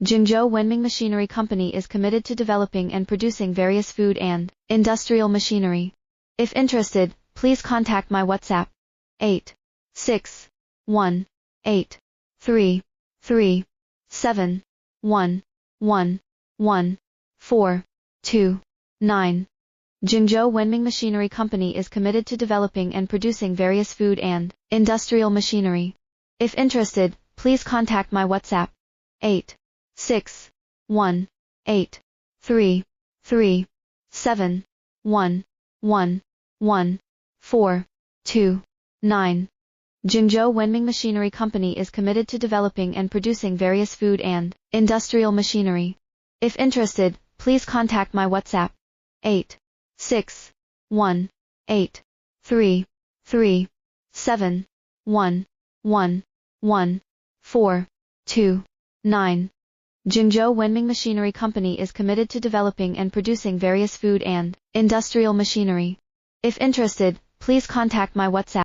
Zhengzhou Wenming Machinery Company is committed to developing and producing various food and industrial machinery. If interested, please contact my WhatsApp 8618337111429. Zhengzhou Wenming Machinery Company is committed to developing and producing various food and industrial machinery. If interested, please contact my WhatsApp 8618337111429. Zhengzhou Wenming Machinery Company is committed to developing and producing various food and industrial machinery. If interested, please contact my WhatsApp 8618337111429. Zhengzhou Wenming Machinery Company is committed to developing and producing various food and industrial machinery. If interested, please contact my WhatsApp